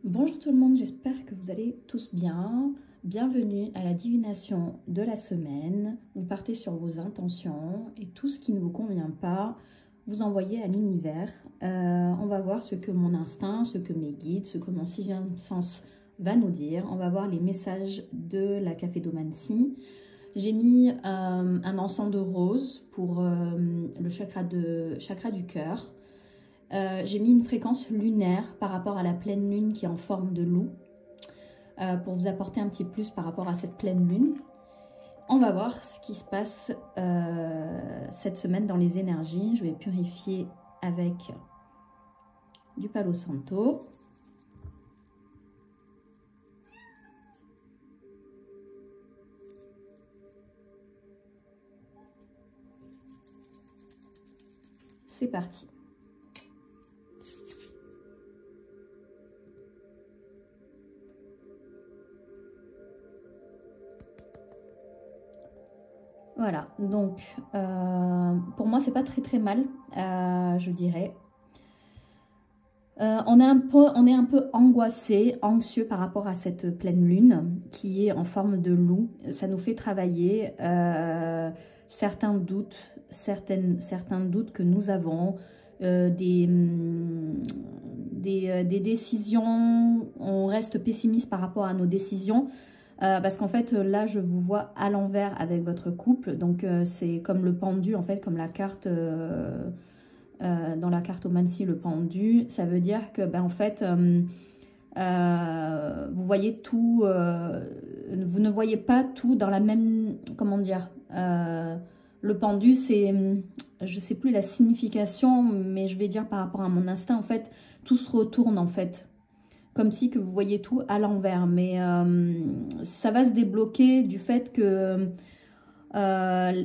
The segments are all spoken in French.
Bonjour tout le monde, j'espère que vous allez tous bien. Bienvenue à la divination de la semaine. Vous partez sur vos intentions et tout ce qui ne vous convient pas, vous envoyez à l'univers. On va voir ce que mon instinct, ce que mes guides, ce que mon sixième sens va nous dire. On va voir les messages de la Cafédomancie. J'ai mis un encens de rose pour le chakra du cœur. J'ai mis une fréquence lunaire par rapport à la pleine lune qui est en forme de loup pour vous apporter un petit plus par rapport à cette pleine lune. On va voir ce qui se passe cette semaine dans les énergies. Je vais purifier avec du Palo Santo. C'est parti. Voilà, donc pour moi c'est pas très mal, je dirais. On est un peu angoissé, anxieux par rapport à cette pleine lune qui est en forme de loup. Ça nous fait travailler certains doutes que nous avons, des décisions. On reste pessimiste par rapport à nos décisions. Parce qu'en fait, là, je vous vois à l'envers avec votre couple. Donc, c'est comme le pendu, en fait, comme la carte, dans la cartomancie, le pendu. Ça veut dire que, ben, en fait, vous voyez tout, vous ne voyez pas tout dans la même, comment dire, le pendu, c'est, je sais plus la signification, mais je vais dire par rapport à mon instinct, en fait, tout se retourne, en fait. Comme si que vous voyez tout à l'envers. Mais ça va se débloquer du fait que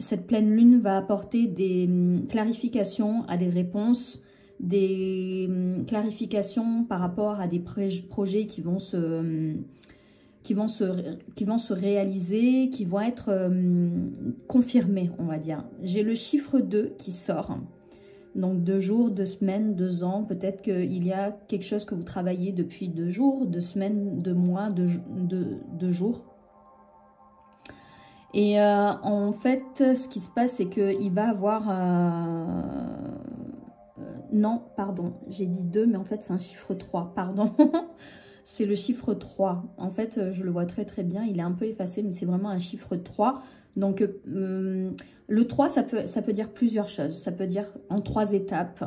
cette pleine lune va apporter des clarifications à des réponses, des clarifications par rapport à des projets qui vont se réaliser, qui vont être confirmés, on va dire. J'ai le chiffre 2 qui sort. Donc 2 jours, 2 semaines, 2 ans, peut-être qu'il y a quelque chose que vous travaillez depuis 2 jours, 2 semaines, 2 mois, 2 jours. Et en fait, ce qui se passe, c'est qu'il va avoir... non, pardon, j'ai dit 2, mais en fait c'est un chiffre 3, pardon. C'est le chiffre 3. En fait, je le vois très bien, il est un peu effacé, mais c'est vraiment un chiffre 3. Donc, le 3, ça peut dire plusieurs choses. Ça peut dire en 3 étapes.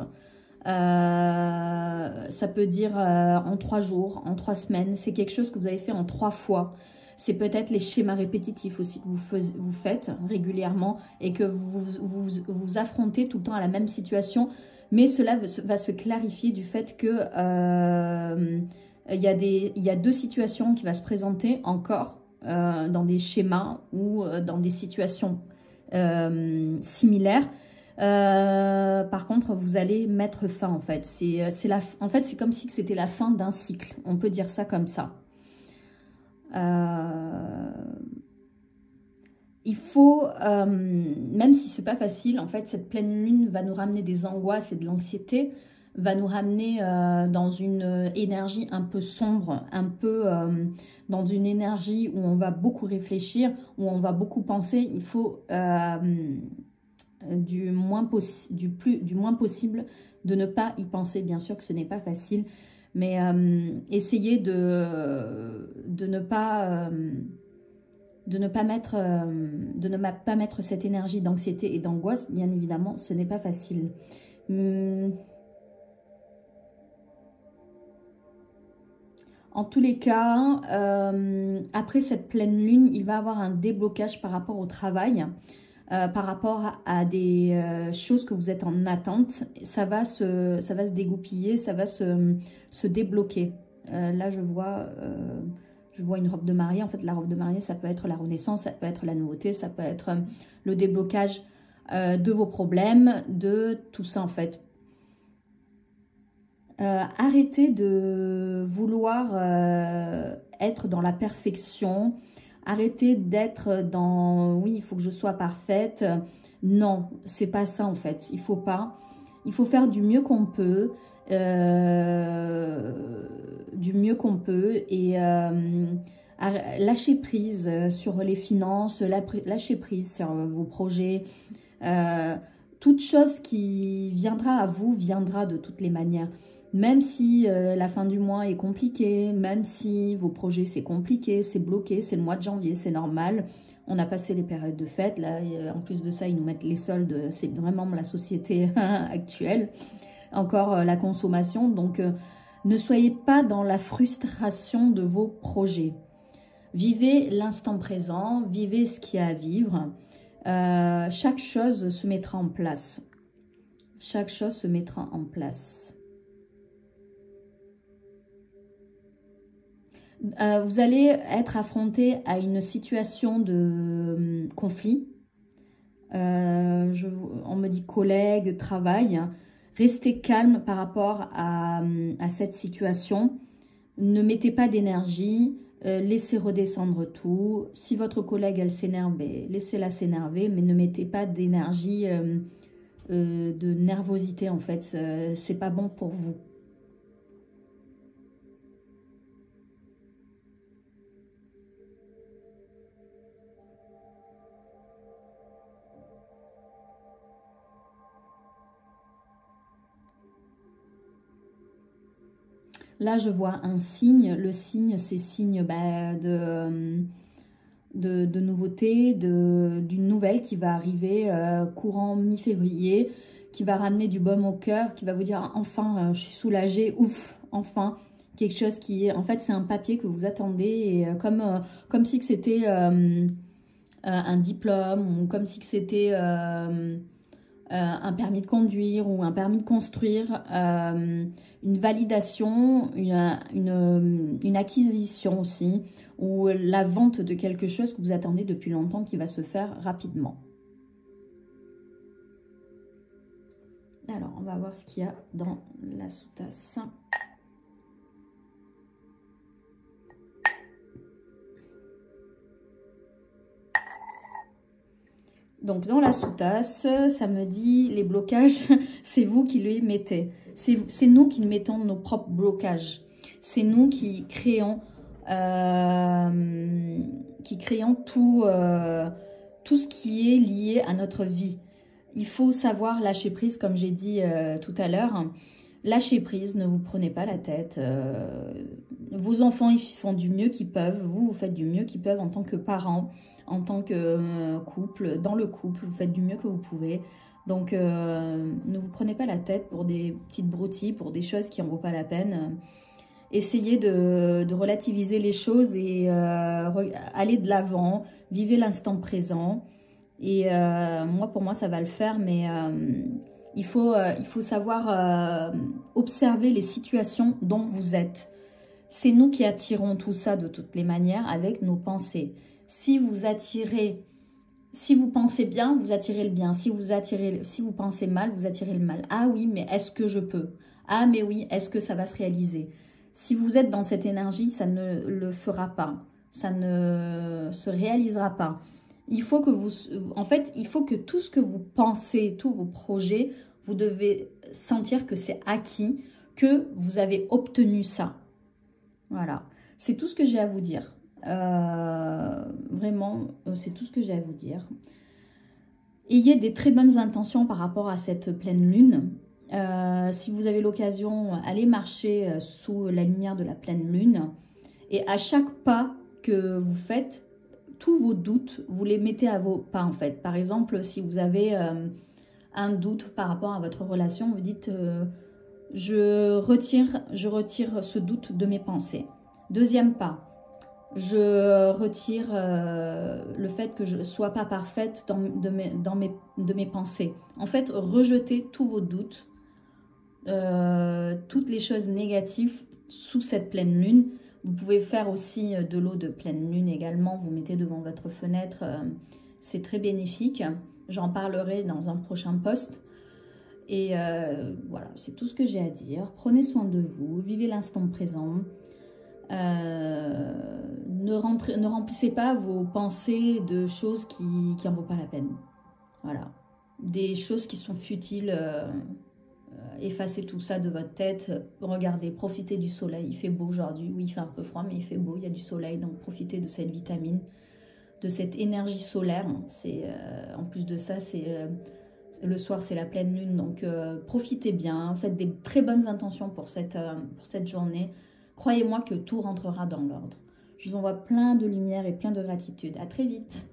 Ça peut dire en 3 jours, en 3 semaines. C'est quelque chose que vous avez fait en 3 fois. C'est peut-être les schémas répétitifs aussi que vous faites régulièrement et que vous affrontez tout le temps à la même situation. Mais cela va se clarifier du fait que il y a 2 situations qui vont se présenter encore dans des schémas ou dans des situations similaires. Par contre, vous allez mettre fin en fait. En fait, c'est comme si c'était la fin d'un cycle. On peut dire ça comme ça. Il faut, même si c'est pas facile, en fait, cette pleine lune va nous ramener des angoisses et de l'anxiété, va nous ramener dans une énergie un peu sombre, un peu dans une énergie où on va beaucoup réfléchir, où on va beaucoup penser. Il faut du moins possible de ne pas y penser. Bien sûr que ce n'est pas facile, mais essayez de ne pas mettre cette énergie d'anxiété et d'angoisse. Bien évidemment, ce n'est pas facile. En tous les cas, après cette pleine lune, il va y avoir un déblocage par rapport au travail, par rapport à des choses que vous êtes en attente. Ça va se dégoupiller, ça va se débloquer. Là, je vois une robe de mariée. En fait, la robe de mariée, ça peut être la renaissance, ça peut être la nouveauté, ça peut être le déblocage de vos problèmes, de tout ça en fait. Arrêtez de vouloir être dans la perfection. Arrêtez d'être dans « oui, il faut que je sois parfaite ». Non, c'est pas ça en fait. Il faut pas. Il faut faire du mieux qu'on peut. du mieux qu'on peut et à lâcher prise sur les finances, lâcher prise sur vos projets. Toute chose qui viendra à vous viendra de toutes les manières. Même si la fin du mois est compliquée, même si vos projets c'est compliqué, c'est bloqué, c'est le mois de janvier, c'est normal. On a passé les périodes de fête, là, en plus de ça, ils nous mettent les soldes, c'est vraiment la société actuelle. Encore la consommation, donc ne soyez pas dans la frustration de vos projets. Vivez l'instant présent, vivez ce qu'il y a à vivre. Chaque chose se mettra en place. Chaque chose se mettra en place. Vous allez être affronté à une situation de conflit. On me dit collègue, travail. Restez calme par rapport à cette situation. Ne mettez pas d'énergie. Laissez redescendre tout. Si votre collègue, elle s'énerve, laissez-la s'énerver, mais ne mettez pas d'énergie, de nervosité en fait. C'est pas bon pour vous. Là, je vois un signe. Le signe, c'est signe de nouveauté, d'une nouvelle qui va arriver courant mi-février, qui va ramener du baume au cœur, qui va vous dire enfin, je suis soulagée, ouf, enfin. Quelque chose qui est, en fait, c'est un papier que vous attendez, et comme si c'était un diplôme, ou comme si c'était un permis de conduire ou un permis de construire, une validation, une acquisition aussi, ou la vente de quelque chose que vous attendez depuis longtemps qui va se faire rapidement. Alors, on va voir ce qu'il y a dans la sous-tasse. Donc, dans la sous-tasse, ça me dit les blocages, c'est vous qui les mettez. C'est nous qui mettons nos propres blocages. C'est nous qui créons tout ce qui est lié à notre vie. Il faut savoir lâcher prise, comme j'ai dit tout à l'heure. Lâchez prise, ne vous prenez pas la tête. Vos enfants, ils font du mieux qu'ils peuvent. Vous faites du mieux qu'ils peuvent en tant que parents, en tant que couple. Dans le couple, vous faites du mieux que vous pouvez. Donc, ne vous prenez pas la tête pour des petites broutilles, pour des choses qui n'en vaut pas la peine. Essayez de relativiser les choses et aller de l'avant. Vivez l'instant présent. Et pour moi, ça va le faire, mais il faut savoir observer les situations dont vous êtes. C'est nous qui attirons tout ça de toutes les manières avec nos pensées. Si vous pensez bien, vous attirez le bien. Si vous pensez mal, vous attirez le mal. Ah oui, mais est-ce que je peux? Ah mais oui, est-ce que ça va se réaliser? Si vous êtes dans cette énergie, ça ne le fera pas. Ça ne se réalisera pas. Il faut que il faut que tout ce que vous pensez, tous vos projets, vous devez sentir que c'est acquis, que vous avez obtenu ça. Voilà. C'est tout ce que j'ai à vous dire. Vraiment, c'est tout ce que j'ai à vous dire. Ayez des très bonnes intentions par rapport à cette pleine lune. Si vous avez l'occasion, allez marcher sous la lumière de la pleine lune. Et à chaque pas que vous faites, tous vos doutes, vous les mettez à vos pas en fait. Par exemple, si vous avez un doute par rapport à votre relation, vous dites je retire ce doute de mes pensées. Deuxième pas, je retire le fait que je ne sois pas parfaite de mes pensées. En fait, rejetez tous vos doutes, toutes les choses négatives sous cette pleine lune. Vous pouvez faire aussi de l'eau de pleine lune également, vous mettez devant votre fenêtre, c'est très bénéfique. J'en parlerai dans un prochain post. Et voilà, c'est tout ce que j'ai à dire. Prenez soin de vous, vivez l'instant présent. Ne remplissez pas vos pensées de choses qui n'en vaut pas la peine. Voilà, des choses qui sont futiles. effacez tout ça de votre tête. Regardez, profitez du soleil. Il fait beau aujourd'hui. Oui, il fait un peu froid, mais il fait beau. Il y a du soleil, donc profitez de cette vitamine, de cette énergie solaire. En plus de ça, le soir, c'est la pleine lune. Donc, profitez bien. Faites des très bonnes intentions pour cette journée. Croyez-moi que tout rentrera dans l'ordre. Je vous envoie plein de lumière et plein de gratitude. À très vite.